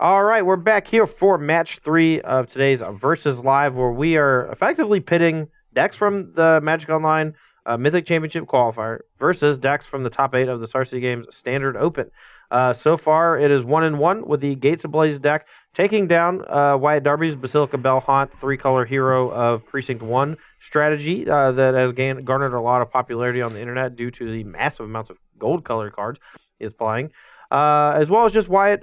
All right, we're back here for match 3 of today's Versus Live, where we are effectively pitting decks from the Magic Online Mythic Championship qualifier versus decks from the top 8 of the Star City Games Standard Open. So far, it is 1-1 with the Gates Ablaze deck taking down Wyatt Darby's Basilica Bell Haunt 3-color hero of Precinct 1 strategy that has garnered a lot of popularity on the internet due to the massive amounts of gold-colored cards he is playing. As well as just Wyatt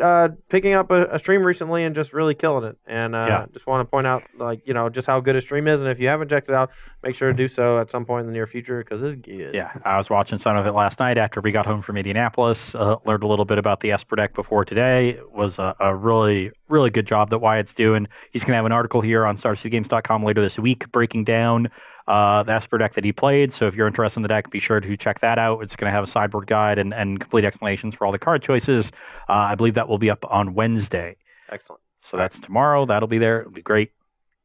picking up a stream recently and just really killing it. And just want to point out, just how good a stream is. And if you haven't checked it out, make sure to do so at some point in the near future because it's good. Yeah, I was watching some of it last night after we got home from Indianapolis. Learned a little bit about the Esper deck before today. It was a really, really good job that Wyatt's doing. He's going to have an article here on StarCityGames.com later this week breaking down the Esper deck that he played. So if you're interested in the deck, be sure to check that out. It's going to have a sideboard guide and complete explanations for all the card choices. I believe that will be up on Wednesday. Excellent. So that's tomorrow. That'll be there. It'll be great.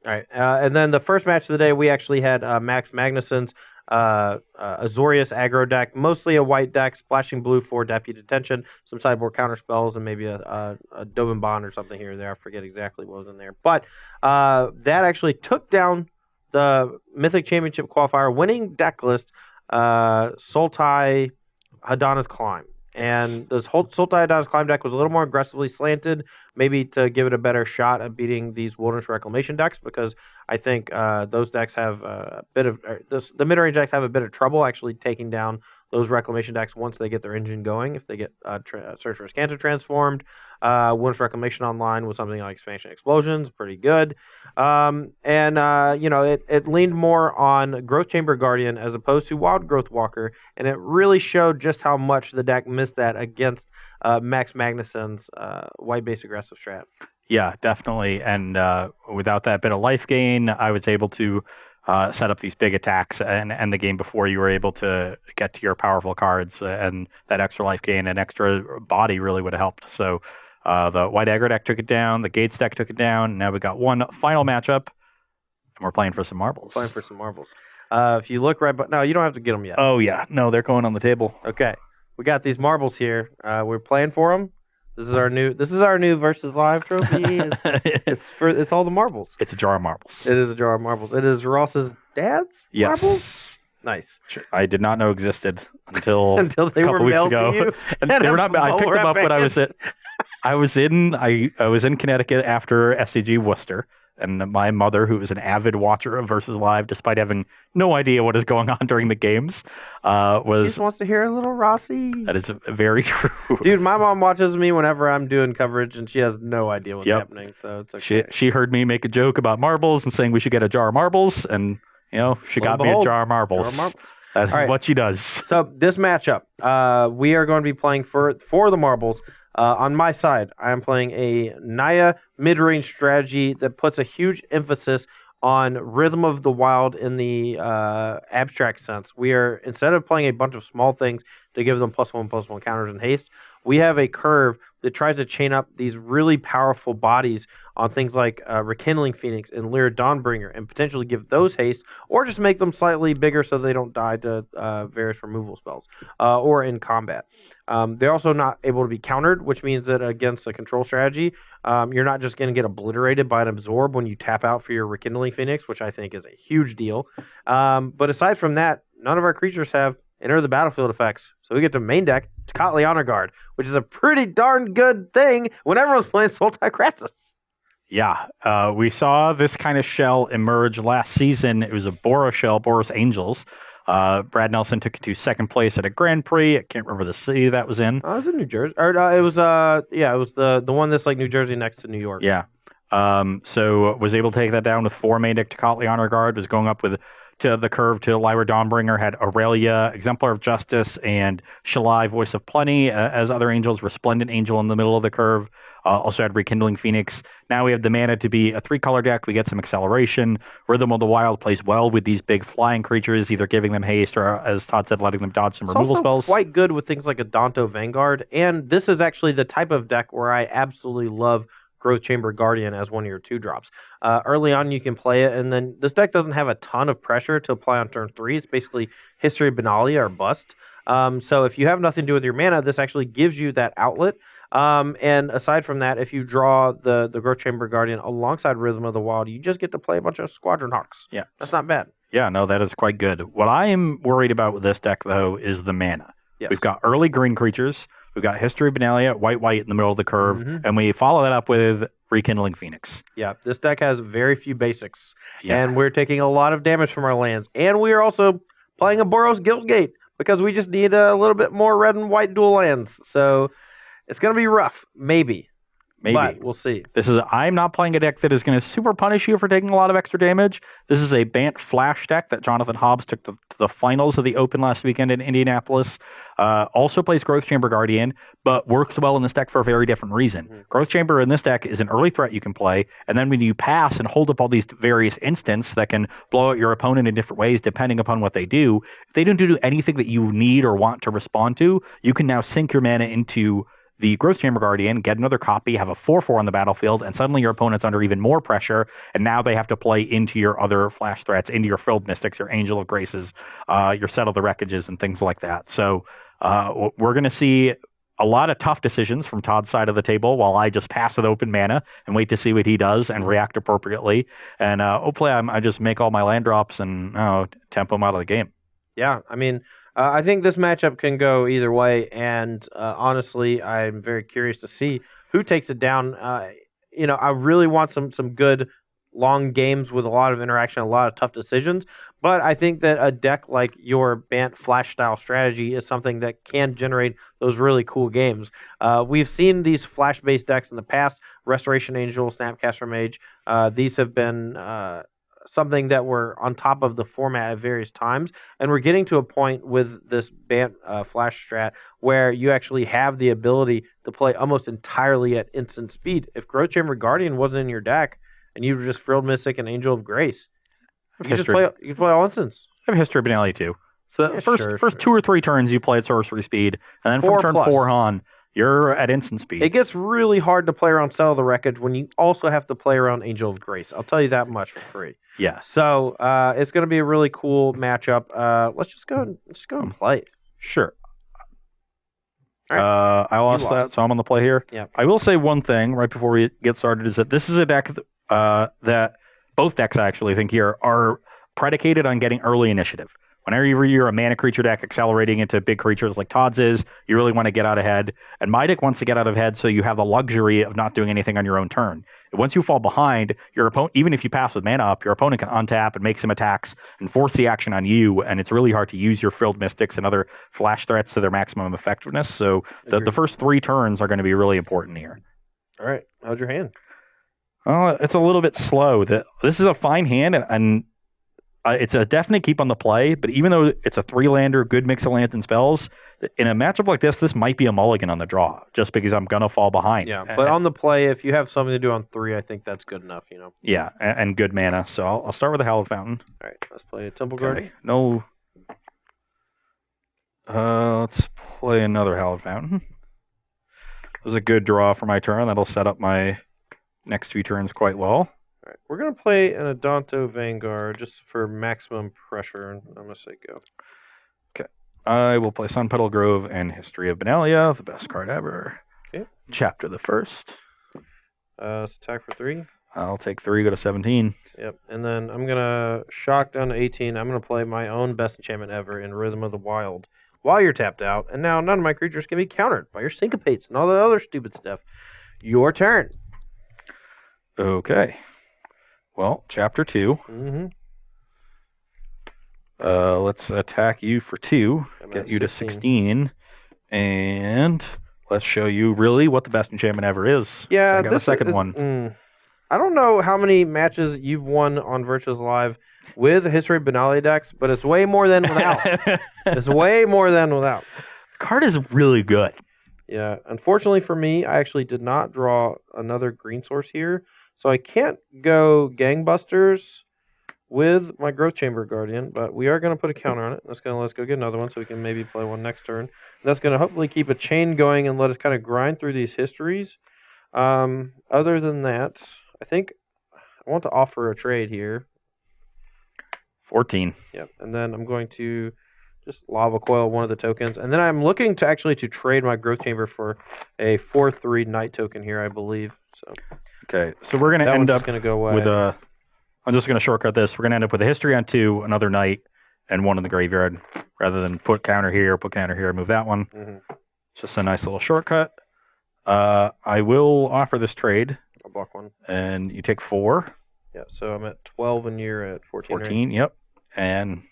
All right. And then the first match of the day, we actually had Max Magnuson's Azorius aggro deck, mostly a white deck, splashing blue for Deputy Detention, some sideboard counter spells, and maybe a Dovin Bond or something here and there. I forget exactly what was in there. But that actually took down the Mythic Championship qualifier winning deck list, Sultai Hadana's Climb. And this whole Sultai Hadana's Climb deck was a little more aggressively slanted, maybe to give it a better shot at beating these Wilderness Reclamation decks, because I think those decks have a bit of the mid-range decks have a bit of trouble actually taking down those Reclamation decks once they get their engine going. If they get Search for Scanto transformed, Wilderness Reclamation online with something like Expansion Explosions, pretty good. It leaned more on Growth Chamber Guardian as opposed to Wild Growth Walker, and it really showed just how much the deck missed that against Max Magnuson's white base aggressive strat. Yeah, definitely. And without that bit of life gain, I was able to set up these big attacks and end the game before you were able to get to your powerful cards. And that extra life gain and extra body really would have helped. So the white aggro deck took it down. The Gates deck took it down. Now we got one final matchup, and we're playing for some marbles. If you look no, you don't have to get them yet. Oh, yeah. No, they're going on the table. Okay. We got these marbles here. We're playing for them. This is our new Versus Live trophy. It's all the marbles. It's a jar of marbles. It is a jar of marbles. It is Ross's dad's marbles. Nice. I did not know existed until they a couple were weeks mailed ago. to you. And they were not. I picked them up when I was in Connecticut after SCG Worcester. And my mother, who was an avid watcher of Versus Live, despite having no idea what is going on during the games, She just wants to hear a little Rossi. That is very true. Dude, my mom watches me whenever I'm doing coverage, and she has no idea what's happening, so it's okay. She heard me make a joke about marbles and saying we should get a jar of marbles, and she got me a jar of marbles. That is what she does. So this matchup, we are going to be playing for the marbles. On my side, I am playing a Naya mid-range strategy that puts a huge emphasis on Rhythm of the Wild in the abstract sense. We are, instead of playing a bunch of small things to give them +1/+1 counters and haste, we have a curve that tries to chain up these really powerful bodies on things like Rekindling Phoenix and Lyra Dawnbringer and potentially give those haste, or just make them slightly bigger so they don't die to various removal spells or in combat. They're also not able to be countered, which means that against a control strategy, you're not just going to get obliterated by an Absorb when you tap out for your Rekindling Phoenix, which I think is a huge deal. But aside from that, none of our creatures have Enter the Battlefield effects. So we get to main deck Tocatli Honor Guard, which is a pretty darn good thing when everyone's playing Sultai Krasis. Yeah, we saw this kind of shell emerge last season. It was a Boros shell, Boros Angels. Brad Nelson took it to second place at a Grand Prix. I can't remember the city that was in. Oh, it was in New Jersey. Or it was the one that's like New Jersey next to New York. Yeah. So was able to take that down with 4 main deck Tocatli Honor Guard. Was going up with to the curve to Lyra Dawnbringer, had Aurelia, Exemplar of Justice, and Shalai, Voice of Plenty as other angels. Resplendent Angel in the middle of the curve. Also had Rekindling Phoenix. Now we have the mana to be a 3-color deck. We get some acceleration. Rhythm of the Wild plays well with these big flying creatures, either giving them haste or, as Todd said, letting them dodge some removal spells. It's also quite good with things like a Danto Vanguard. And this is actually the type of deck where I absolutely love Growth Chamber Guardian as one of your 2-drops. Early on, you can play it, and then this deck doesn't have a ton of pressure to apply on turn 3. It's basically History of Benalia or bust. So if you have nothing to do with your mana, this actually gives you that outlet. And aside from that, if you draw the Growth Chamber Guardian alongside Rhythm of the Wild, you just get to play a bunch of Squadron Hawks. Yeah. That's not bad. Yeah, no, that is quite good. What I am worried about with this deck, though, is the mana. Yes. We've got early green creatures. We've got History of Benalia, white in the middle of the curve, and we follow that up with Rekindling Phoenix. Yeah, this deck has very few basics, Yeah. and we're taking a lot of damage from our lands. And we are also playing a Boros Guildgate because we just need a little bit more red and white dual lands. So it's going to be rough, maybe. But we'll see. I'm not playing a deck that is going to super punish you for taking a lot of extra damage. This is a Bant Flash deck that Jonathan Hobbs took to the finals of the Open last weekend in Indianapolis. Also plays Growth Chamber Guardian, but works well in this deck for a very different reason. Growth Chamber in this deck is an early threat you can play, and then when you pass and hold up all these various instants that can blow out your opponent in different ways depending upon what they do, if they don't do anything that you need or want to respond to, you can now sink your mana into the Growth Chamber Guardian, get another copy, have a 4/4 on the battlefield, and suddenly your opponent's under even more pressure, and now they have to play into your other flash threats, into your Frilled Mystics, your Angel of Graces, your Settle the Wreckages, and things like that. So we're going to see a lot of tough decisions from Todd's side of the table while I just pass with open mana and wait to see what he does and react appropriately. And hopefully I just make all my land drops and tempo him out of the game. Yeah, I mean, I think this matchup can go either way, and honestly, I'm very curious to see who takes it down. I really want some good long games with a lot of interaction, a lot of tough decisions, but I think that a deck like your Bant Flash style strategy is something that can generate those really cool games. We've seen these Flash-based decks in the past, Restoration Angel, Snapcaster Mage. These have been something that were on top of the format at various times, and we're getting to a point with this Bant Flash strat where you actually have the ability to play almost entirely at instant speed. If Growth Chamber Guardian wasn't in your deck and you were just Frilled Mystic and Angel of Grace, you could play all instants. I have History of Benalia too. So the first 2 or 3 turns you play at sorcery speed, and then from turn 4 on, you're at instant speed. It gets really hard to play around Settle the Wreckage when you also have to play around Angel of Grace. I'll tell you that much for free. Yeah. So it's going to be a really cool matchup. Let's just go and play. Sure. All right. I lost that, so I'm on the play here. Yeah. I will say one thing right before we get started is that this is a deck that both decks I actually think here are predicated on getting early initiative. Whenever you're a mana creature deck accelerating into big creatures like Todd's is, you really want to get out ahead. And my deck wants to get out ahead so you have the luxury of not doing anything on your own turn. Once you fall behind, your opponent, even if you pass with mana up, your opponent can untap and make some attacks and force the action on you. And it's really hard to use your Frilled Mystics and other flash threats to their maximum effectiveness. So the first 3 turns are going to be really important here. All right. How's your hand? It's a little bit slow. This is a fine hand, and it's a definite keep on the play, but even though it's a 3-lander, good mix of lands and spells, in a matchup like this might be a mulligan on the draw, just because I'm going to fall behind. Yeah, but on the play, if you have something to do on 3, I think that's good enough, Yeah, and good mana. So I'll start with a Hallowed Fountain. All right, let's play a Temple Guardian. No. Let's play another Hallowed Fountain. It was a good draw for my turn. That'll set up my next 2 turns quite well. All right, we're going to play an Adonto Vanguard just for maximum pressure, and I'm going to say go. Okay. I will play Sun Petal Grove and History of Benalia, the best card ever. Okay. Chapter the first. Let's attack for 3. I'll take 3, go to 17. Yep, and then I'm going to shock down to 18. I'm going to play my own best enchantment ever in Rhythm of the Wild while you're tapped out, and now none of my creatures can be countered by your syncopates and all the other stupid stuff. Your turn. Okay. Well, chapter 2. Mm-hmm. Let's attack you for 2, get you to 16, and let's show you really what the best enchantment ever is. Yeah, so I got a second one. I don't know how many matches you've won on VSLive with History of Benalia decks, but it's way more than without. It's way more than without. The card is really good. Yeah, unfortunately for me, I actually did not draw another green source here. So I can't go gangbusters with my Growth Chamber Guardian, but we are going to put a counter on it. Let's go get another one so we can maybe play one next turn. That's going to hopefully keep a chain going and let us kind of grind through these histories. Other than that, I think I want to offer a trade here. 14. Yep, and then I'm going to just lava coil one of the tokens, and then I'm looking to actually trade my growth chamber for a 4/3 night token here, I believe. So Okay, so we're gonna that end one's up just gonna go away. with a. I'm just gonna shortcut this. We're gonna end up with a history on 2, another knight, and 1 in the graveyard, rather than put counter here, move that one. It's just a nice little shortcut. I will offer this trade. I'll block 1, and you take 4. Yeah, so I'm at 12, and you're at 14. 14. Right? Yep, and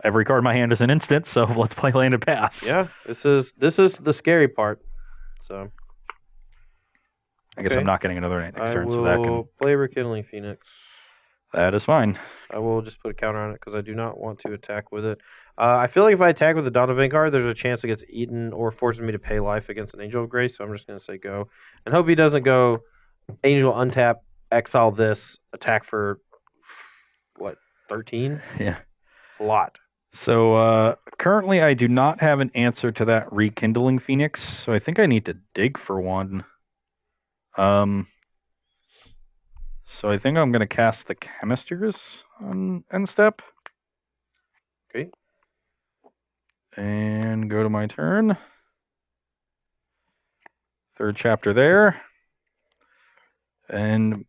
every card in my hand is an instant. So let's play land and pass. Yeah, this is the scary part. So I guess I'm not getting another night next turn, will so that can play Rekindling Phoenix. That is fine. I will just put a counter on it because I do not want to attack with it. I feel like if I attack with the Dawn of Vanguard, there's a chance it gets eaten or forces me to pay life against an Angel of Grace. So I'm just going to say go. And hope he doesn't go Angel untap, exile this, attack for, 13? Yeah. A lot. So currently I do not have an answer to that Rekindling Phoenix. So I think I need to dig for one. So I think I'm going to cast the Chemisters on end step. Okay. And go to my turn. 3rd chapter there. And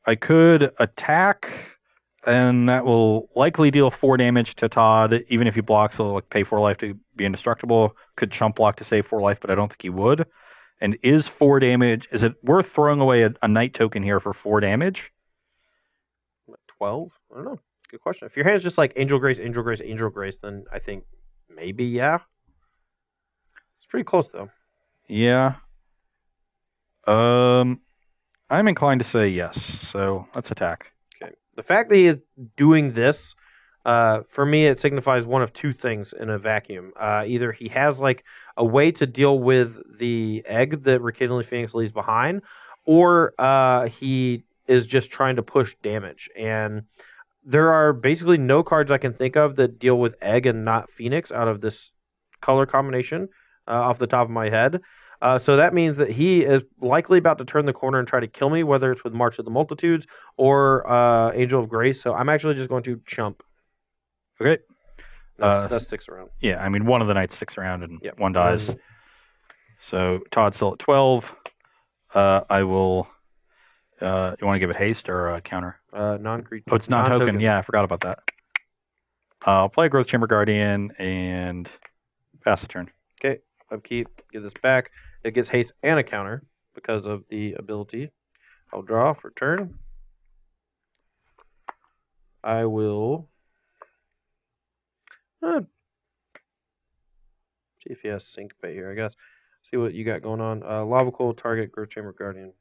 I could attack, and that will likely deal 4 damage to Todd. Even if he blocks, he'll pay 4 life to be indestructible. Could chump block to save 4 life, but I don't think he would. And is 4 damage, is it worth throwing away a night token here for 4 damage? 12? I don't know. Good question. If your hand is just like Angel Grace, Angel Grace, Angel Grace, then I think maybe, yeah. It's pretty close, though. Yeah. I'm inclined to say yes, so let's attack. Okay. The fact that he is doing this, for me, it signifies one of 2 things in a vacuum. Either he has a way to deal with the egg that Rekindling Phoenix leaves behind, or he is just trying to push damage. And there are basically no cards I can think of that deal with egg and not Phoenix out of this color combination off the top of my head. So that means that he is likely about to turn the corner and try to kill me, whether it's with March of the Multitudes or Angel of Grace. So I'm actually just going to chump. Okay. That sticks around. Yeah, I mean, one of the knights sticks around and one dies. One. So Todd's still at 12. I will... you want to give it haste or a counter? Non-creature. Oh, it's non-token. Yeah, I forgot about that. I'll play Growth Chamber Guardian and pass the turn. Okay, upkeep. Give this back. It gets haste and a counter because of the ability. I'll draw for turn. I will... see if he has Syncopate here, I guess. See what you got going on. Lava Cold, target, Growth Chamber Guardian.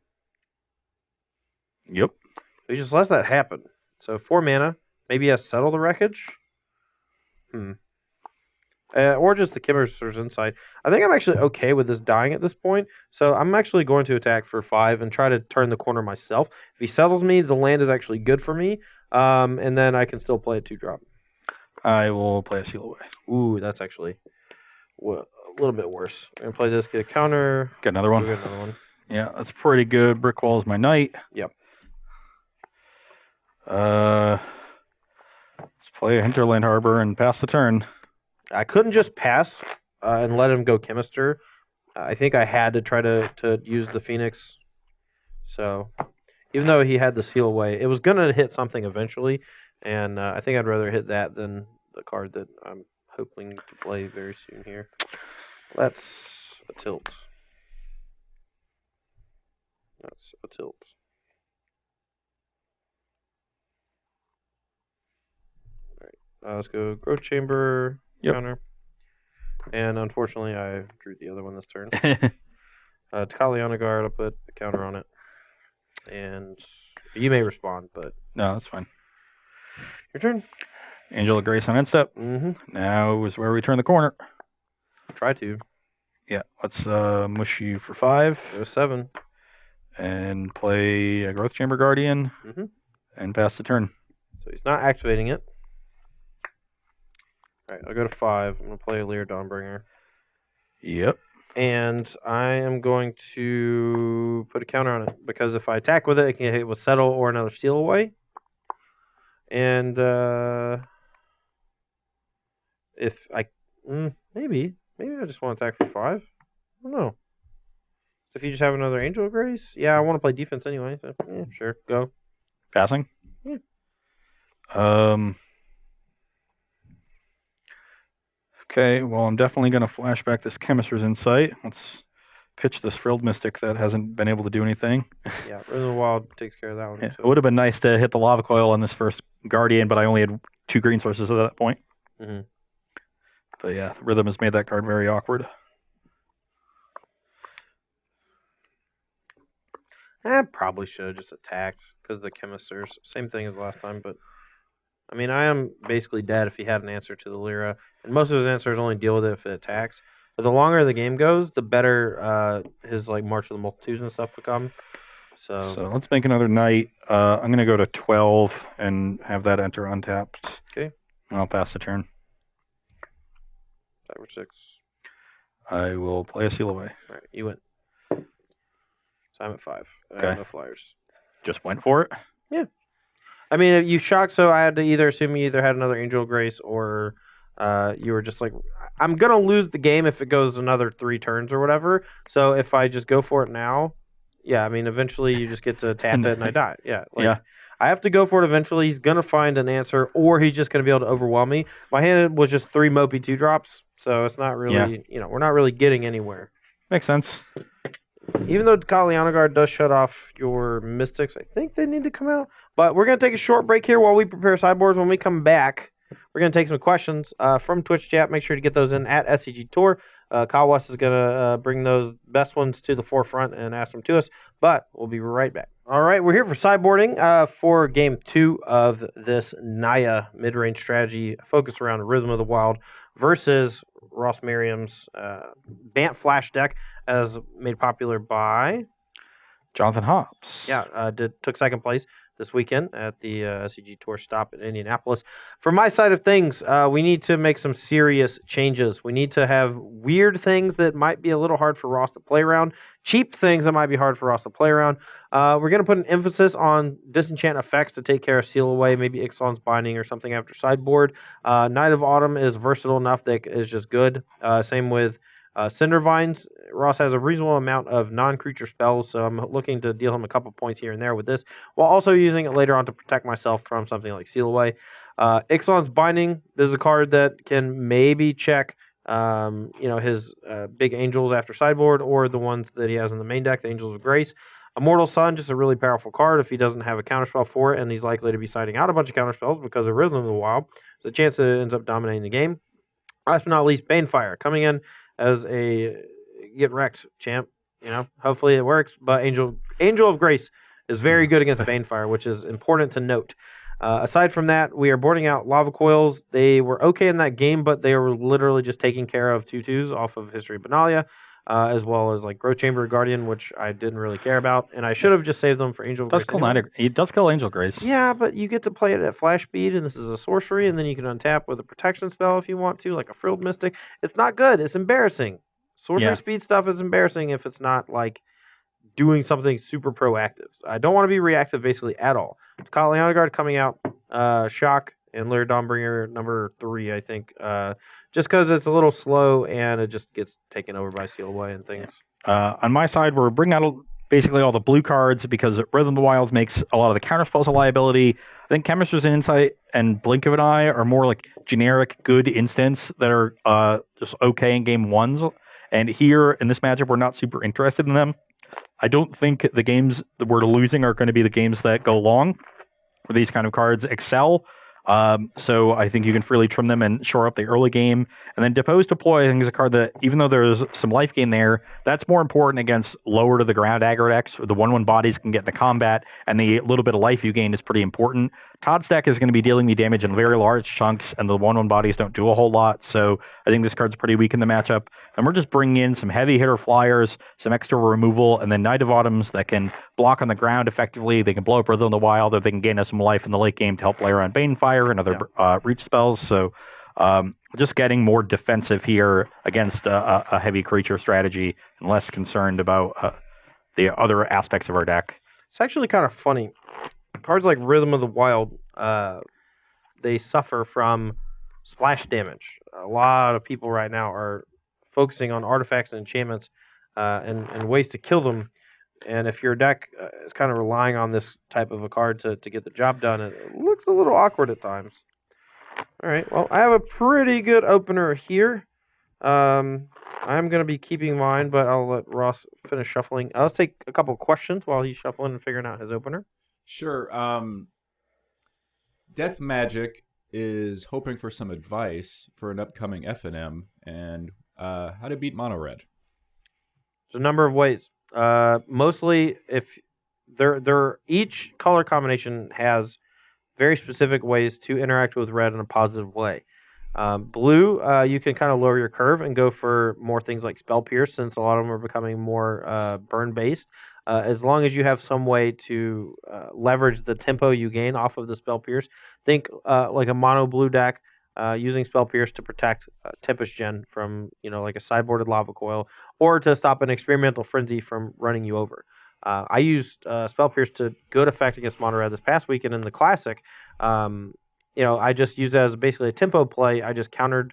Yep. So he just lets that happen. So 4 mana. Maybe he has Settle the Wreckage? Or just the Chemisters Insight. I think I'm actually okay with this dying at this point. So I'm actually going to attack for 5 and try to turn the corner myself. If he settles me, the land is actually good for me. And then I can still play a 2-drop. I will play a Seal Away. Ooh, that's actually a little bit worse. I'm going to play this, get a counter. Get another one. Get another one. Yeah, that's pretty good. Brick Wall is my knight. Yep. Let's play a Hinterland Harbor and pass the turn. I couldn't just pass and let him go Chemister. I think I had to try to use the Phoenix. So, even though he had the Seal Away, it was going to hit something eventually. And I think I'd rather hit that than the card that I'm hoping to play very soon here. That's a tilt. That's a tilt. All right. Let's go Growth Chamber, counter. And unfortunately, I drew the other one this turn. Takaliana Guard, I'll put a counter on it. And you may respond, but... No, that's fine. Your turn. Angel of Grace on end step. Mm-hmm. Now is where we turn the corner. Try to. Yeah, let's mush you for 5. Go 7. And play a Growth Chamber Guardian. Mm-hmm. And pass the turn. So he's not activating it. All right, I'll go to 5. I'm going to play a Lear Dawnbringer. Yep. And I am going to put a counter on it. Because if I attack with it, it can get hit with Settle or another Steal Away. And if I maybe I just want to attack for 5. I don't know. If you just have another Angel of Grace, yeah, I want to play defense anyway. So, yeah, sure, go. Passing. Yeah. Okay. Well, I'm definitely going to flashback this Chemist's Insight. Let's pitch this Frilled Mystic that hasn't been able to do anything. Yeah, Rhythm of the Wild takes care of that one. Yeah, it would have been nice to hit the Lava Coil on this first Guardian, but I only had 2 green sources at that point. Mm-hmm. But yeah, the Rhythm has made that card very awkward. I probably should have just attacked because of the Chemisters. Same thing as last time, but I mean, I am basically dead if he had an answer to the Lyra, and most of his answers only deal with it if it attacks. But the longer the game goes, the better his like March of the Multitudes and stuff become. So let's make another night. I'm going to go to 12 and have that enter untapped. Okay. I'll pass the turn. 5 or 6. I will play a Seal Away. All right, you win. So I'm at 5. I have no flyers. Just went for it? Yeah. I mean, you shocked, so I had to either assume you either had another Angel of Grace or you were just like, I'm going to lose the game if it goes another 3 turns or whatever. So if I just go for it now, yeah, I mean, eventually you just get to tap it and I die. Yeah. I have to go for it eventually. He's going to find an answer or he's just going to be able to overwhelm me. My hand was just 3 Mopey 2-drops, so it's not really, we're not really getting anywhere. Makes sense. Even though Kaliana Guard does shut off your Mystics, I think they need to come out. But we're going to take a short break here while we prepare sideboards. When we come back, we're going to take some questions from Twitch chat. Make sure to get those in at SCG Tour. Kyle West is going to bring those best ones to the forefront and ask them to us. But we'll be right back. All right, we're here for sideboarding for Game 2 of this Naya mid-range strategy focused around Rhythm of the Wild versus Ross Merriam's Bant Flash deck, as made popular by Jonathan Hobbs. Yeah, took second place this weekend at the SCG Tour stop in Indianapolis. For my side of things, we need to make some serious changes. We need to have weird things that might be a little hard for Ross to play around, cheap things that might be hard for Ross to play around. We're going to put an emphasis on disenchant effects to take care of Seal Away, maybe Ixalan's Binding or something after sideboard. Night of Autumn is versatile enough that is just good. Same with Cinder Vines. Ross has a reasonable amount of non-creature spells, so I'm looking to deal him a couple points here and there with this, while also using it later on to protect myself from something like Seal Away. Ixalan's Binding. This is a card that can maybe check his big angels after sideboard, or the ones that he has in the main deck, the Angels of Grace. Immortal Sun, just a really powerful card. If he doesn't have a counterspell for it, and he's likely to be siding out a bunch of counterspells because of Rhythm of the Wild, there's a chance that it ends up dominating the game. Last but not least, Banefire, coming in as a get wrecked champ. Hopefully it works. But Angel of Grace is very good against Banefire, which is important to note. Aside from that, we are boarding out Lava Coils. They were okay in that game, but they were literally just taking care of 2/2s off of History of Benalia, as well as like Growth Chamber Guardian, which I didn't really care about, and I should have just saved them for Angel of Grace. It does kill Angel Grace. Yeah, but you get to play it at flash speed, and this is a sorcery, and then you can untap with a protection spell if you want to, like a Frilled Mystic. It's not good. It's embarrassing. Sorcery speed stuff is embarrassing if it's not like doing something super proactive. I don't want to be reactive basically at all. Kaliana Guard coming out, Shock, and Lyra Dawnbringer number 3, I think. Just because it's a little slow and it just gets taken over by Seal Away and things. On my side, we're bringing out basically all the blue cards because Rhythm of the Wilds makes a lot of the counterspells a liability. I think Chemist's Insight and Blink of an Eye are more like generic good instants that are just okay in game 1s. And here in this matchup, we're not super interested in them. I don't think the games that we're losing are going to be the games that go long, where these kind of cards excel. So I think you can freely trim them and shore up the early game. And then Depose Deploy, I think, is a card that, even though there's some life gain there, that's more important against lower to the ground aggro decks. The 1/1 bodies can get into combat, and the little bit of life you gain is pretty important. Todd's deck is going to be dealing me damage in very large chunks, and the 1/1 bodies don't do a whole lot. So I think this card's pretty weak in the matchup. And we're just bringing in some heavy hitter flyers, some extra removal, and then Night of Autumns that can block on the ground effectively. They can blow up Rhythm of the Wild, or they can gain us some life in the late game to help layer on Banefire and other reach spells. So just getting more defensive here against a heavy creature strategy and less concerned about the other aspects of our deck. It's actually kind of funny. Cards like Rhythm of the Wild, they suffer from splash damage. a lot of people right now are focusing on artifacts and enchantments and ways to kill them. And if your deck is kind of relying on this type of a card to get the job done, it looks a little awkward at times. All right, well, I have a pretty good opener here. I'm going to be keeping mine, but I'll let Ross finish shuffling. Let's take a couple questions while he's shuffling and figuring out his opener. Sure. Death Magic is hoping for some advice for an upcoming FNM and how to beat mono red. There's a number of ways. Mostly, if each color combination has very specific ways to interact with red in a positive way. Blue, you can kind of lower your curve and go for more things like Spell Pierce, since a lot of them are becoming more burn based. As long as you have some way to leverage the tempo you gain off of the Spell Pierce, think like a mono blue deck using Spell Pierce to protect Tempest Gen from like a sideboarded Lava Coil, or to stop an Experimental Frenzy from running you over. I used Spell Pierce to good effect against mono red this past weekend in the Classic. I just used it as basically a tempo play. I just countered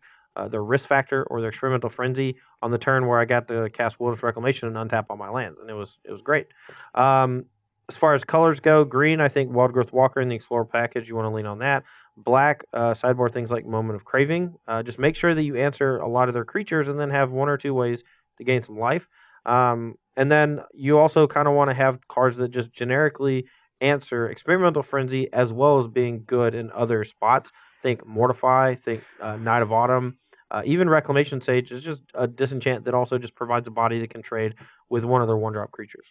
their Risk Factor or their Experimental Frenzy on the turn where I got to cast Wilderness Reclamation and untap all my lands, and it was great. As far as colors go, green, I think Wild Growth Walker in the Explorer package, you want to lean on that. Black, sideboard things like Moment of Craving. Just make sure that you answer a lot of their creatures and then have one or two ways to gain some life. And then you also kind of want to have cards that just generically answer Experimental Frenzy as well as being good in other spots. Think Mortify, think Night of Autumn. Even Reclamation Sage is just a disenchant that also just provides a body that can trade with one of their one-drop creatures.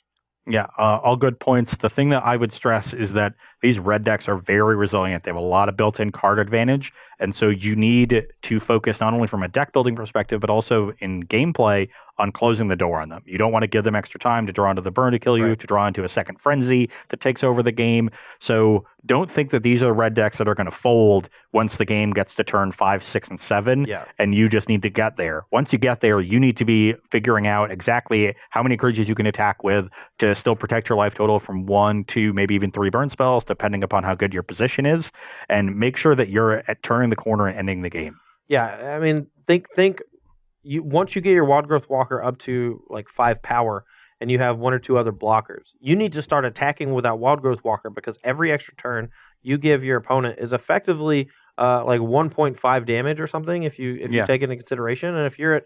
Yeah, all good points. The thing that I would stress is that these red decks are very resilient. They have a lot of built-in card advantage, and so you need to focus not only from a deck building perspective, but also in gameplay on closing the door on them. You don't want to give them extra time to draw into the burn to kill you, Right. to draw into a second frenzy that takes over the game. So don't think that these are red decks that are going to fold once the game gets to turn 5, 6, and 7, Yeah. and you just need to get there. Once you get there, you need to be figuring out exactly how many creatures you can attack with to still protect your life total from 1, 2, maybe even 3 burn spells, depending upon how good your position is, and make sure that you're at turning the corner and ending the game. Yeah, I mean, think once you get your Wild Growth Walker up to like 5 power and you have one or two other blockers, you need to start attacking with that Wild Growth Walker, because every extra turn you give your opponent is effectively like 1.5 damage or something if you take into consideration. And if you're at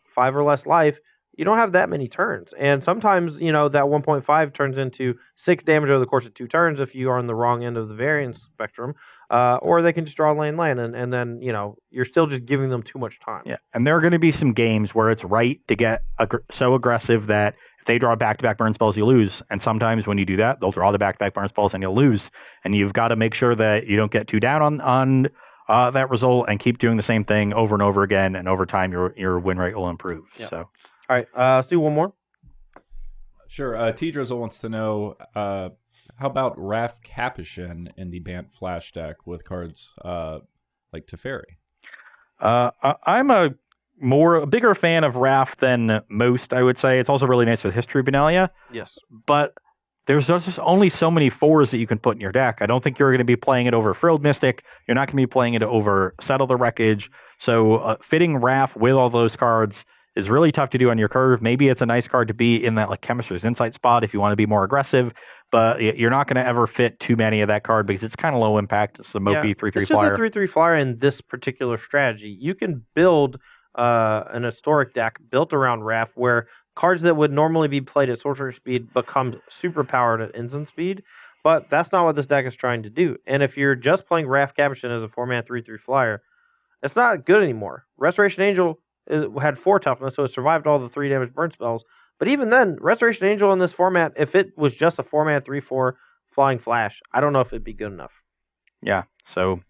5 or less life, you don't have that many turns. And sometimes that 1.5 turns into 6 damage over the course of 2 turns if you are on the wrong end of the variance spectrum. Or they can just draw land, and then you're still just giving them too much time. Yeah, and there are going to be some games where it's right to get so aggressive that if they draw back-to-back burn spells, you lose. And sometimes when you do that, they'll draw the back-to-back burn spells and you'll lose. And you've got to make sure that you don't get too down on that result and keep doing the same thing over and over again. And over time, your win rate will improve. Yeah. So, all right, let's do one more. Sure. T-Drizzle wants to know, how about Wrath Capuchin in the Bant Flash deck with cards like Teferi? I'm a bigger fan of Wrath than most, I would say. It's also really nice with History Benalia. Yes. But there's just only so many 4s that you can put in your deck. I don't think you're going to be playing it over Frilled Mystic. You're not going to be playing it over Settle the Wreckage. So fitting Wrath with all those cards is really tough to do on your curve. Maybe it's a nice card to be in that like Chemistry's Insight spot if you want to be more aggressive, but you're not going to ever fit too many of that card because it's kind of low impact. It's the Mopey 3/3 flyer. It's just a 3/3 flyer in this particular strategy. You can build an historic deck built around Wrath where cards that would normally be played at sorcerer speed become super powered at instant speed, but that's not what this deck is trying to do. And if you're just playing Wrath Capuchin as a 4-mana 3/3 flyer, it's not good anymore. Restoration Angel had 4 toughness, so it survived all the 3 damage burn spells. But even then, Restoration Angel in this format, if it was just a 4-mana 3/4 flying flash, I don't know if it'd be good enough. Yeah, so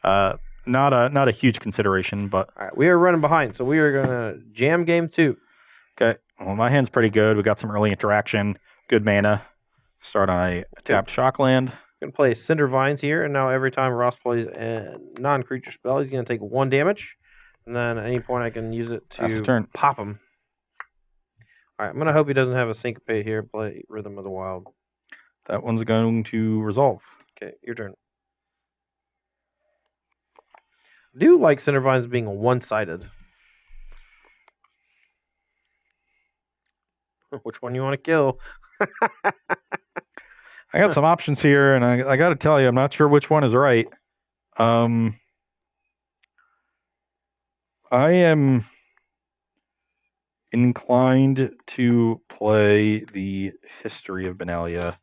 not a huge consideration, but all right, we are running behind, so we are gonna jam game 2. Okay, well my hand's pretty good. We got some early interaction, good mana. Start on a tapped Shockland. Gonna play Cinder Vines here, and now every time Ross plays a non-creature spell, he's gonna take 1 damage. And then at any point, I can use it to pop him. All right, I'm going to hope he doesn't have a Syncopate here. Play Rhythm of the Wild. That one's going to resolve. Okay, your turn. I do like Cindervines being one-sided. Which one you want to kill? I got some options here, and I got to tell you, I'm not sure which one is right. I am inclined to play the History of Benalia.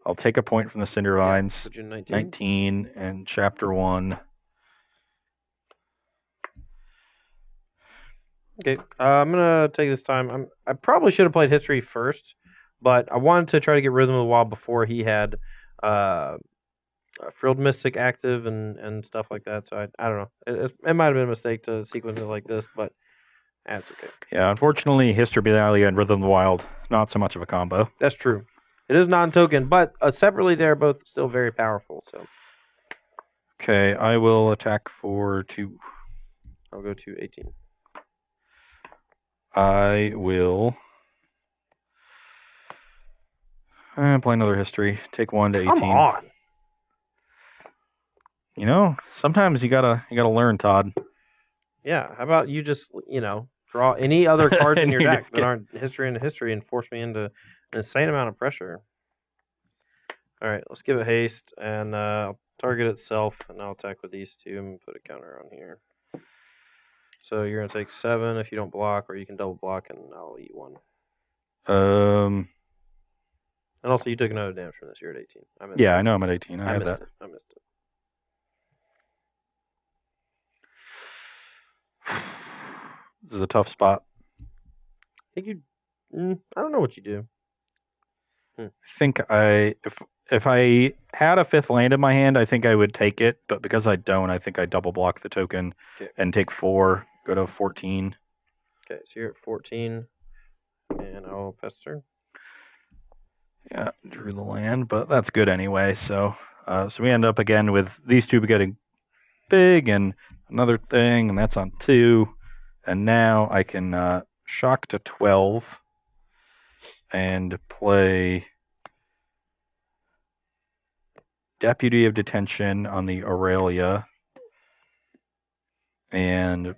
I'll take a point from the Cindervines. Put you in 19. 19 and Chapter 1. Okay, I'm gonna take this time. I probably should have played History first, but I wanted to try to get Rhythm of the Wild before he had Frilled Mystic active and stuff like that. So I don't know. It might have been a mistake to sequence it like this, but that's okay. Yeah, unfortunately, History of Benalia and Rhythm of the Wild, not so much of a combo. That's true. It is non-token, but separately they're both still very powerful. So Okay, I will attack for 2. I'll go to 18. I will play another History. Take 1 to 18. Come on. You know, sometimes you gotta learn, Todd. Yeah. How about you just draw any other cards in your Any deck deck. that aren't History and force me into an insane amount of pressure. All right, let's give it haste and I'll target itself, and I'll attack with these two and put a counter on here. So you're gonna take 7 if you don't block, or you can double block, and I'll eat 1. And also, you took another damage from this. You're at 18. Yeah, I know I'm at 18. I had missed that. it. I missed it. This is a tough spot. I think you. I don't know what you do. I think if I had a 5th land in my hand, I think I would take it. But because I don't, I think I double block the token and take 4, go to 14. Okay, so you're at 14, and I'll pass turn. Yeah, drew the land, but that's good anyway. So we end up again with these two getting big and another thing, and that's on 2. And now I can shock to 12 and play Deputy of Detention on the Aurelia, and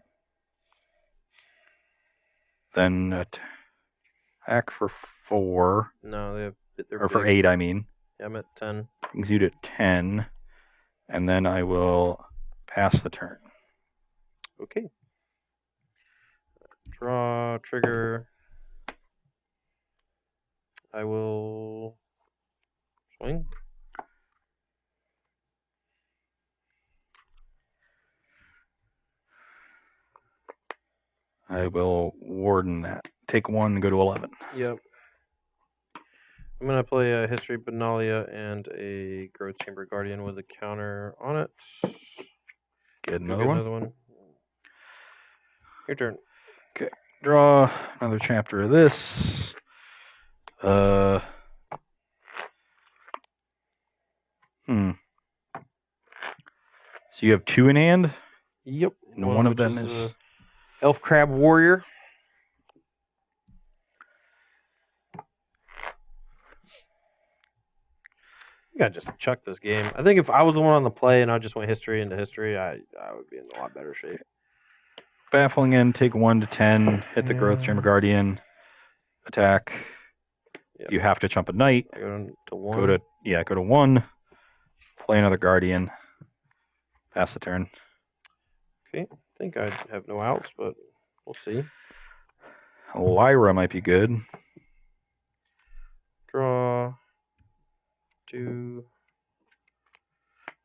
then attack for 4. No, they're or for big. 8, I mean. Yeah, I'm at 10. Brings you to 10, and then I will pass the turn. Okay. Draw, trigger. I will swing. I will warden that. Take 1 and go to 11. Yep. I'm going to play a History Benalia and a Growth Chamber Guardian with a counter on it. Get You'll another get one. Another one. Your turn. Okay. Draw another chapter of this. So you have 2 in hand? Yep. And one of them is Elf Crab Warrior. I gotta just chuck this game. I think if I was the one on the play and I just went history into history, I would be in a lot better shape. Baffling End, take 1 to 10, hit the Growth Chamber Guardian, attack. Yep. You have to chump a knight. I go to 1. Go to 1, play another Guardian, pass the turn. Okay, I think I have no outs, but we'll see. Lyra might be good. Draw 2.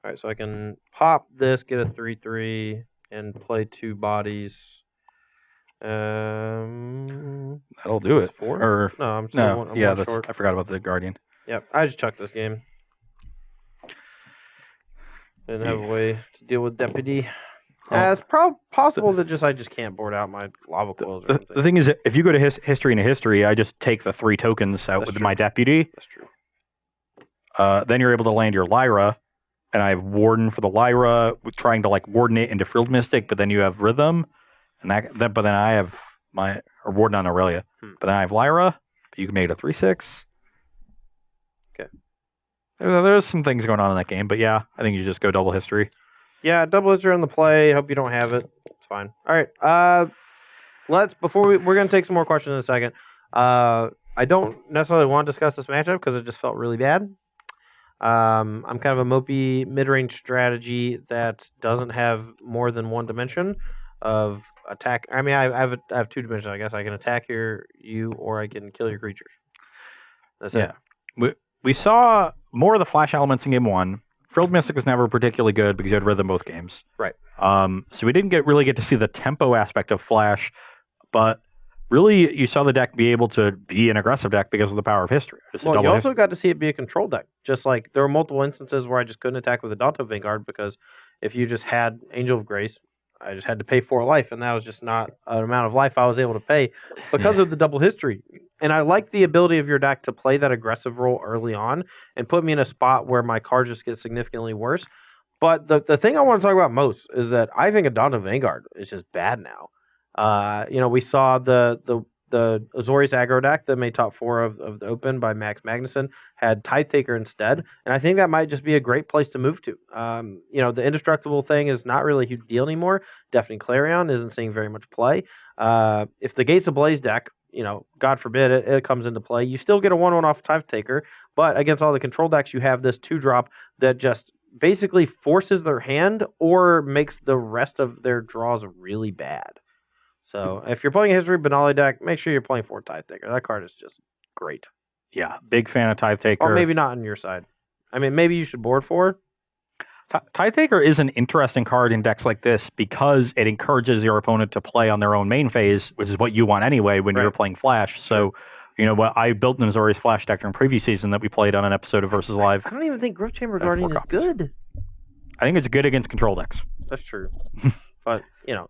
All right, so I can pop this, get a 3/3, and play 2 bodies. That'll do it. 4? Or No, I'm still no, one that's short. I forgot about the Guardian. Yep, I just chucked this game. Didn't have a way to deal with Deputy. It's possible that I just can't board out my lava coils or something. The thing is, if you go to history into history, I just take the 3 tokens out with my Deputy. That's true. Then you're able to land your Lyra, and I have Warden for the Lyra, trying to warden it into Frilled Mystic, but then you have Rhythm, and but then I have Warden on Aurelia, but then I have Lyra. You can make it a 3/6. Okay. There's some things going on in that game, but yeah, I think you just go double history. Yeah, double history on the play. Hope you don't have it. It's fine. All right. We're gonna take some more questions in a second. I don't necessarily want to discuss this matchup because it just felt really bad. I'm kind of a mopey mid-range strategy that doesn't have more than one dimension of attack. I mean, I have two dimensions. I guess I can attack you, or I can kill your creatures. That's it. We saw more of the flash elements in game one. Frilled Mystic was never particularly good because you had rhythm both games. Right. So we didn't really get to see the tempo aspect of flash, but really you saw the deck be able to be an aggressive deck because of the power of history. Well, you also got to see it be a control deck. Just like there were multiple instances where I just couldn't attack with a Danto Vanguard because if you just had Angel of Grace, I just had to pay 4 life, and that was just not an amount of life I was able to pay because of the double history. And I like the ability of your deck to play that aggressive role early on and put me in a spot where my cards just get significantly worse. But the thing I want to talk about most is that I think a Danto Vanguard is just bad now. We saw the Azorius aggro deck that made top 4 of the Open by Max Magnuson had Tithe Taker instead, and I think that might just be a great place to move to. The indestructible thing is not really a huge deal anymore. Deafening Clarion isn't seeing very much play. If the Gates Ablaze deck, God forbid it comes into play, you still get a 1/1 off Tithe Taker, but against all the control decks, you have this 2-drop that just basically forces their hand or makes the rest of their draws really bad. So if you're playing a History Benali deck, make sure you're playing for Tithe Taker. That card is just great. Yeah, big fan of Tithe Taker. Or maybe not on your side. I mean, maybe you should board for. Tithe Taker is an interesting card in decks like this because it encourages your opponent to play on their own main phase, which is what you want anyway when you're playing Flash. So, what I built an Azorius Flash deck during previous season that we played on an episode of VSLive. I don't even think Growth Chamber Guardian is good. I think it's good against control decks. That's true. But,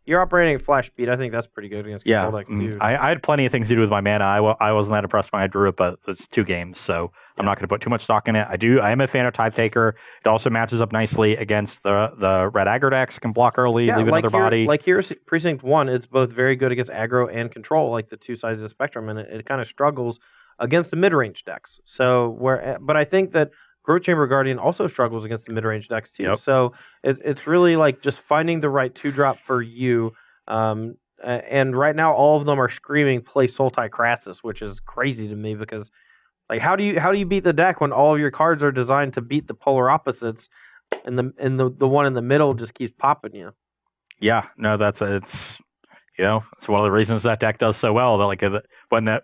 you're operating at flash speed. I think that's pretty good against control decks, too. I had plenty of things to do with my mana. I wasn't that impressed when I drew it, but it's 2 games, so I'm not going to put too much stock in it. I am a fan of Tithe Taker. It also matches up nicely against the red aggro decks. Can block early, leave another body. Like here's Precinct 1, it's both very good against aggro and control, like the 2 sides of the spectrum, and it kind of struggles against the mid-range decks. But I think that Growth Chamber Guardian also struggles against the mid-range decks too. Yep. So it's really like just finding the right 2-drop for you. And right now, all of them are screaming play Sultai Crassus, which is crazy to me because, like, how do you beat the deck when all of your cards are designed to beat the polar opposites, and the one in the middle just keeps popping you? Yeah, no, it's one of the reasons that deck does so well. That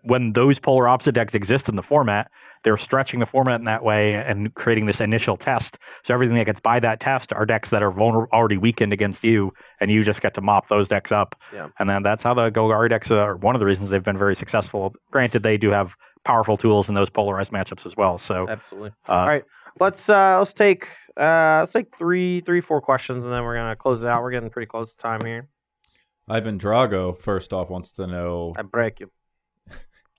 when those polar opposite decks exist in the format, they're stretching the format in that way and creating this initial test. So everything that gets by that test are decks that are already weakened against you, and you just get to mop those decks up. Yeah. And then that's how the Golgari decks are one of the reasons they've been very successful. Granted, they do have powerful tools in those polarized matchups as well. So absolutely. All right, let's take 4 questions, and then we're gonna close it out. We're getting pretty close to time here. Ivan Drago, first off, wants to know... I break you.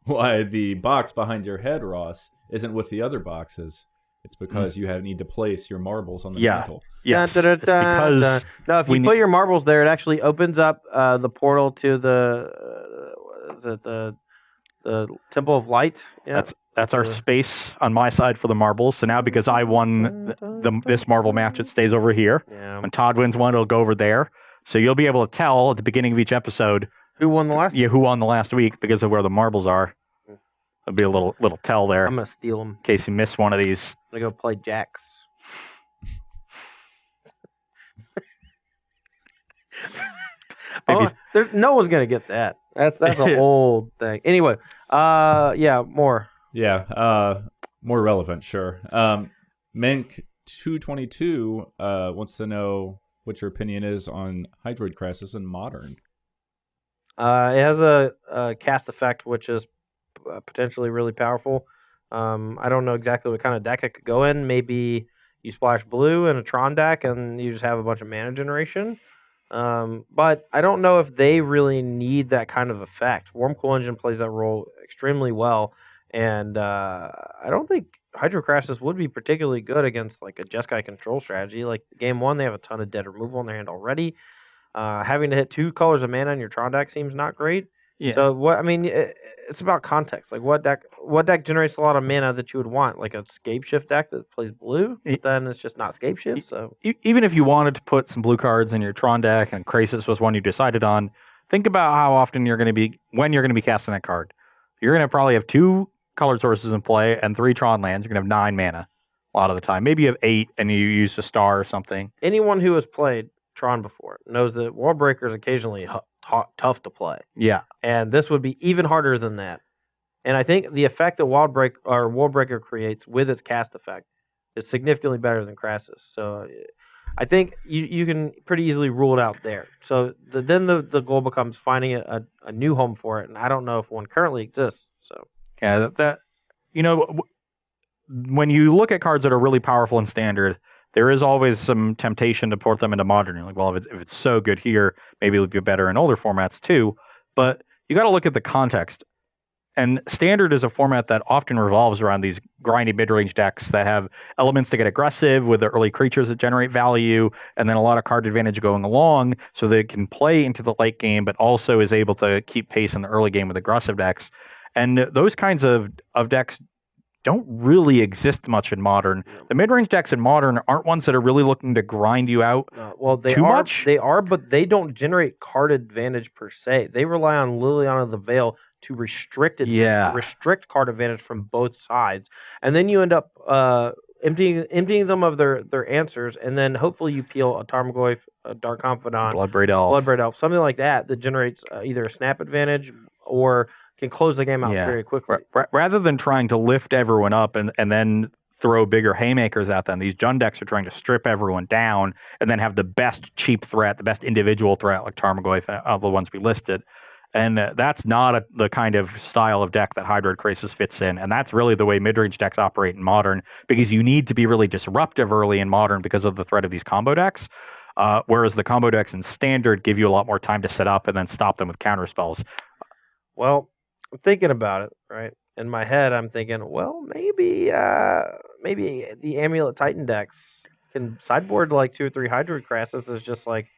Why the box behind your head, Ross, isn't with the other boxes. It's because you need to place your marbles on the mantle. Yes, it's because... No, if you put your marbles there, it actually opens up the portal to the Temple of Light. Yeah. That's our space on my side for the marbles. So now because I won this marble match, it stays over here. Yeah. When Todd wins one, it'll go over there. So you'll be able to tell at the beginning of each episode who won the last. Yeah, who won the last week because of where the marbles are. There'll be a little tell there. I'm gonna steal them in case you miss one of these. I'm gonna go play jacks. No one's gonna get that. That's an old thing. Anyway, more. Yeah, more relevant, sure. Mink 222 wants to know what your opinion is on Hydroid Crassus in Modern. It has a cast effect, which is potentially really powerful. I don't know exactly what kind of deck it could go in. Maybe you splash blue in a Tron deck and you just have a bunch of mana generation. But I don't know if they really need that kind of effect. Wormcoil Engine plays that role extremely well, and I don't think Hydroid Crassus would be particularly good against like a Jeskai control strategy. Like game 1, they have a ton of dead removal in their hand already. Having to hit 2 colors of mana in your Tron deck seems not great. Yeah. So what I mean, it's about context. Like what deck generates a lot of mana that you would want, like a Scape Shift deck that plays blue, but then it's just not Scape Shift. So Even if you wanted to put some blue cards in your Tron deck, and Krasis was one you decided on, think about how often you're going to be casting that card. You're going to probably have 2 colored sources in play and 3 Tron lands. You're going to have 9 mana a lot of the time. Maybe you have 8 and you use a star or something. anyone who has played Tron before knows that World Breaker is occasionally tough to play. Yeah. And this would be even harder than that. And I think the effect that World Breaker creates with its cast effect is significantly better than Krasis. So I think you can pretty easily rule it out there. So then the goal becomes finding a new home for it, and I don't know if one currently exists. So yeah, that when you look at cards that are really powerful in Standard, there is always some temptation to port them into Modern. You're like, well, if it's so good here, maybe it would be better in older formats too. But you got to look at the context. And Standard is a format that often revolves around these grindy mid-range decks that have elements to get aggressive with the early creatures that generate value, and then a lot of card advantage going along, so they can play into the late game, but also is able to keep pace in the early game with aggressive decks. And those kinds of decks don't really exist much in Modern. The mid-range decks in Modern aren't ones that are really looking to grind you out too much. They are, but they don't generate card advantage per se. They rely on Liliana the Veil to restrict card advantage from both sides, and then you end up emptying them of their answers, and then hopefully you peel a Tarmogoyf, a Dark Confidant, Bloodbraid Elf, something like that generates either a snap advantage or can close the game out very quickly. Rather than trying to lift everyone up and then throw bigger haymakers at them, these Jund decks are trying to strip everyone down and then have the best cheap threat, the best individual threat, like Tarmogoyf, the ones we listed. And that's not the kind of style of deck that Hydroid Krasis fits in. And that's really the way mid-range decks operate in Modern, because you need to be really disruptive early in Modern because of the threat of these combo decks. Whereas the combo decks in Standard give you a lot more time to set up and then stop them with counter spells. Well, I'm thinking about it, right? In my head, I'm thinking, well, maybe the Amulet Titan decks can sideboard like 2 or 3 Hydroid Krasis is just like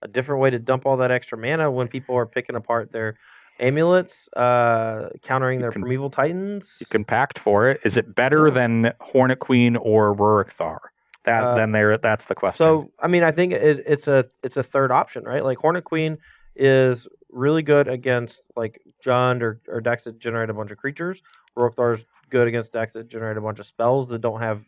a different way to dump all that extra mana when people are picking apart their amulets, countering their Primeval Titans. You can pact for it. Is it better than Hornet Queen or Rurik Thar? That's the question. So, I mean, I think it's a third option, right? Like Hornet Queen is really good against like Jund or decks that generate a bunch of creatures. Rurik Thar is good against decks that generate a bunch of spells that don't have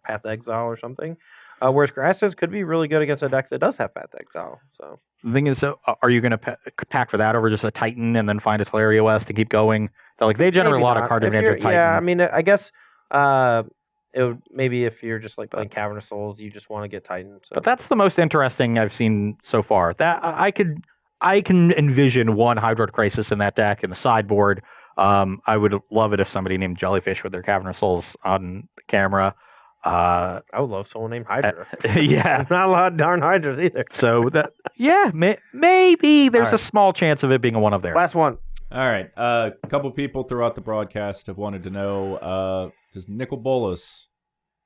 Path to Exile or something. Whereas Krasis could be really good against a deck that does have Path to Exile. So the thing is, are you going to pack for that over just a Titan and then find a Teleria West and keep going? They generate a lot of card advantage with Titan. Yeah, I mean, I guess it would, maybe if you're just like playing Cavern of Souls, you just want to get Titan. So. But that's the most interesting I've seen so far. That I can envision one Hydroid Krasis in that deck in the sideboard. I would love it if somebody named Jellyfish with their Cavern of Souls on camera. I would love someone named Hydra. Yeah. Not a lot of darn Hydras either. So, maybe there's a small chance of it being a one of theirs. Last one. All right. A couple people throughout the broadcast have wanted to know, does Nicol Bolas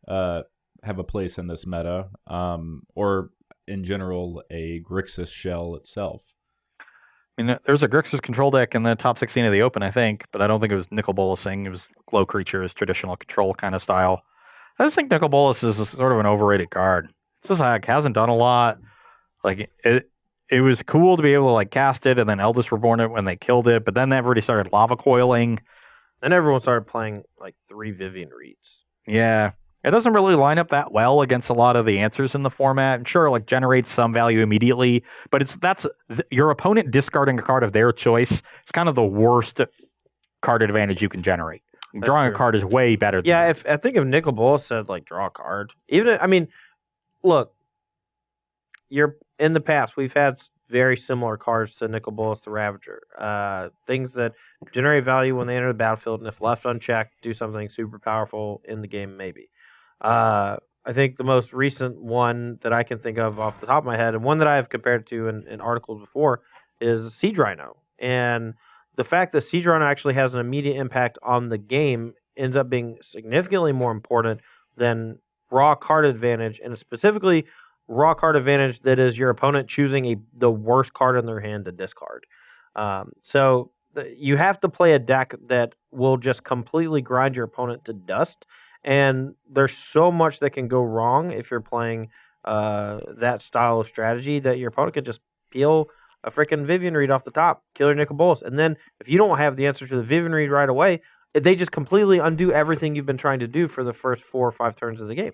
have a place in this meta? Or, in general, a Grixis shell itself? I mean, there's a Grixis control deck in the top 16 of the Open, I think, but I don't think it was Nicol Bolasing. It was Glow Creatures, traditional control kind of style. I just think Nicol Bolas is sort of an overrated card. It's just like hasn't done a lot. Like it was cool to be able to like cast it, and then Eldest Reborn it when they killed it, but then everybody started lava coiling. Then everyone started playing like 3 Vivian Reeds. Yeah. It doesn't really line up that well against a lot of the answers in the format. And sure, like generates some value immediately, but that's your opponent discarding a card of their choice. It's kind of the worst card advantage you can generate. Drawing a card is way better than that. I think if Nicol Bolas said like draw a card, look, you're in the past we've had very similar cards to Nicol Bolas the Ravager. Things that generate value when they enter the battlefield, and if left unchecked, do something super powerful in the game, maybe. I think the most recent one that I can think of off the top of my head, and one that I have compared to in articles before, is Siege Rhino. And the fact that Siege Rhino actually has an immediate impact on the game ends up being significantly more important than raw card advantage, and specifically raw card advantage that is your opponent choosing the worst card in their hand to discard. So you have to play a deck that will just completely grind your opponent to dust. And there's so much that can go wrong if you're playing that style of strategy that your opponent could just peel a freaking Vivian Reed off the top, kill your Nicol Bolas. And then if you don't have the answer to the Vivian Reed right away, they just completely undo everything you've been trying to do for the first 4 or 5 turns of the game.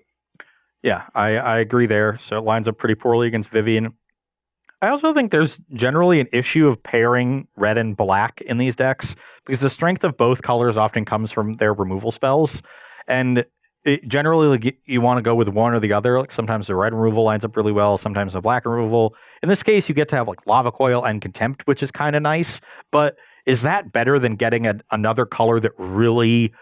Yeah, I agree there. So it lines up pretty poorly against Vivian. I also think there's generally an issue of pairing red and black in these decks because the strength of both colors often comes from their removal spells. And generally, like, you want to go with one or the other. Like sometimes the red removal lines up really well, sometimes the black removal. In this case, you get to have like Lava Coil and Contempt, which is kind of nice. But is that better than getting another color that really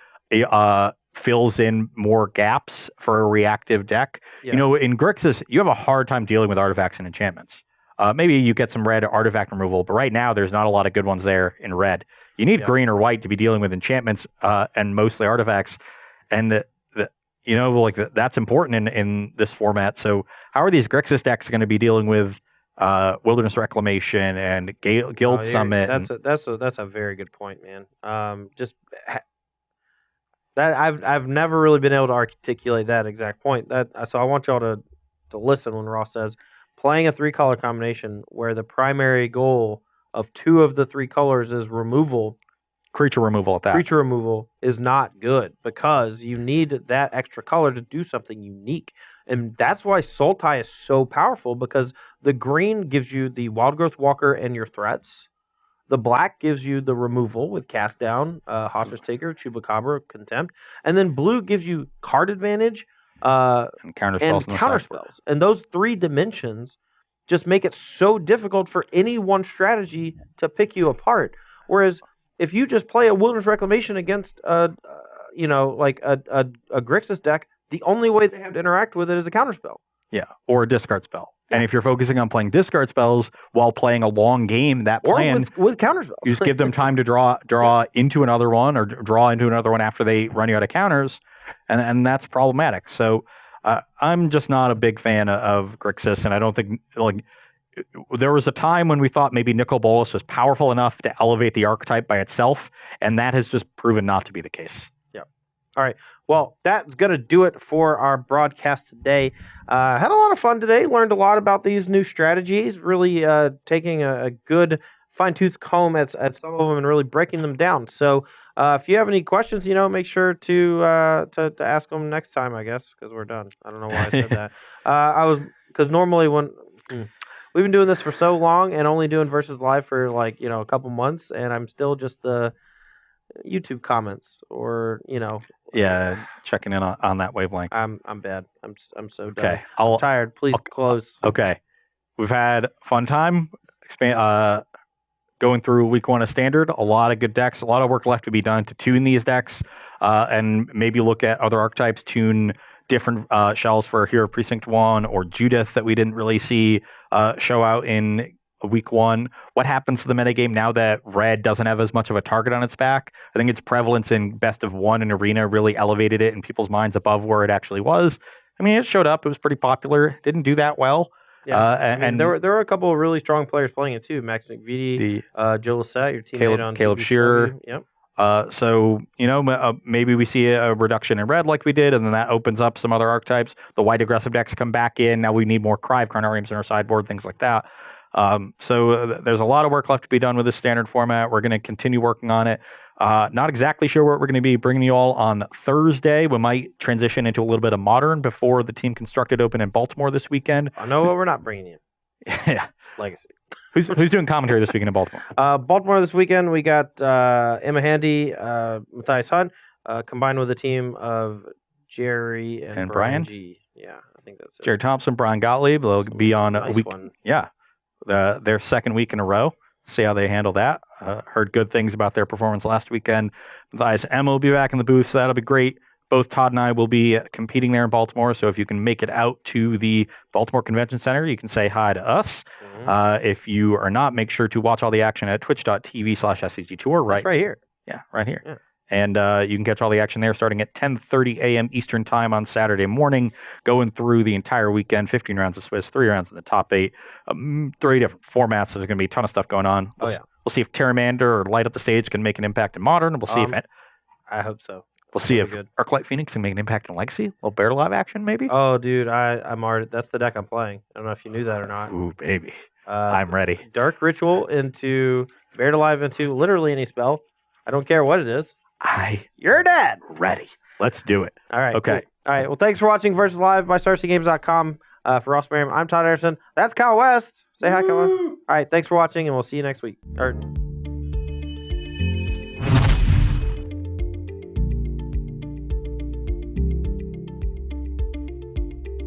fills in more gaps for a reactive deck? Yeah. You know, in Grixis, you have a hard time dealing with artifacts and enchantments. Maybe you get some red artifact removal, but right now there's not a lot of good ones there in red. You need green or white to be dealing with enchantments and mostly artifacts. And that's important in this format. So how are these Grixis decks going to be dealing with Wilderness Reclamation and Guild Summit? That's a very good point, man. I've never really been able to articulate that exact point. So I want y'all to listen when Ross says playing a 3-color combination where the primary goal of 2 of the 3 colors is removal. Creature removal at that. Creature removal is not good because you need that extra color to do something unique. And that's why Sultai is so powerful, because the green gives you the Wild Growth Walker and your threats. The black gives you the removal with Cast Down, Hostage Taker, Chupacabra, Contempt. And then blue gives you card advantage and counterspells. And those 3 dimensions just make it so difficult for any one strategy to pick you apart. Whereas if you just play a Wilderness Reclamation against a Grixis deck, the only way they have to interact with it is a counterspell. Yeah, or a discard spell. And if you're focusing on playing discard spells while playing a long game, that plan with counterspells, you just give them time to draw into another one or draw into another one after they run you out of counters, and that's problematic. So I'm just not a big fan of Grixis, and I don't think there was a time when we thought maybe Nicol Bolas was powerful enough to elevate the archetype by itself, and that has just proven not to be the case. Yeah. All right. Well, that's going to do it for our broadcast today. Had a lot of fun today. Learned a lot about these new strategies. Really taking a good fine-tooth comb at some of them and really breaking them down. So if you have any questions, make sure to ask them next time, I guess, because we're done. I don't know why I said that. Because normally when... We've been doing this for so long and only doing VSLive for a couple months, and I'm still just the YouTube comments or Yeah, checking in on that wavelength. I'm bad. I'm so done. Okay, I'm tired. Please close. Okay, we've had fun time going through week 1 of Standard. A lot of good decks. A lot of work left to be done to tune these decks, and maybe look at other archetypes. Tune different shells for Hero Precinct 1 or Judith that we didn't really see show out in week 1. What happens to the metagame now that red doesn't have as much of a target on its back? I think its prevalence in best of 1 in Arena really elevated it in people's minds above where it actually was. I mean, it showed up. It was pretty popular. Didn't do that well. Yeah, and there were a couple of really strong players playing it too. Max McVitie, Joe Lissette, your teammate Caleb Shearer. Yep. So, maybe we see a reduction in red like we did, and then that opens up some other archetypes. The white aggressive decks come back in. Now we need more Crive Carnariums in our sideboard, things like that. So there's a lot of work left to be done with this standard format. We're going to continue working on it. Not exactly sure what we're going to be bringing you all on Thursday. We might transition into a little bit of Modern before the Team Constructed Open in Baltimore this weekend. I know what we're not bringing you. Yeah. Legacy. Who's doing commentary this weekend in Baltimore? Baltimore this weekend, we got Emma Handy, Matthias Hunt, combined with a team of Jerry and Brian G. Yeah, I think that's it. Jerry Thompson, Brian Gottlieb. They'll be on a week. One. Yeah. Their second week in a row. See how they handle that. Heard good things about their performance last weekend. Matthias M will be back in the booth, so that'll be great. Both Todd and I will be competing there in Baltimore, so if you can make it out to the Baltimore Convention Center, you can say hi to us. Mm-hmm. If you are not, make sure to watch all the action at twitch.tv/SCG Tour. That's right here. Yeah, right here. Yeah. And you can catch all the action there starting at 10:30 a.m. Eastern Time on Saturday morning, going through the entire weekend, 15 rounds of Swiss, 3 rounds in the top 8, 3 different formats. So there's going to be a ton of stuff going on. We'll see if Terramander or Light Up the Stage can make an impact in Modern. We'll see if I hope so. we'll see That'd if be good. Arclight Phoenix can make an impact in Legacy. A little Bear Live action, maybe. Oh, dude, I'm already. That's the deck I'm playing. I don't know if you knew that or not. Ooh, baby, I'm ready. Dark Ritual into Bear to Live into literally any spell. I don't care what it is. You're dead. Ready. Let's do it. All right. Okay. Cool. All right. Well, thanks for watching Versus Live by StarCgames.com. For Ross Merriam, I'm Todd Anderson. That's Kyle West. Say hi, Kyle West. All right. Thanks for watching, and we'll see you next week. Or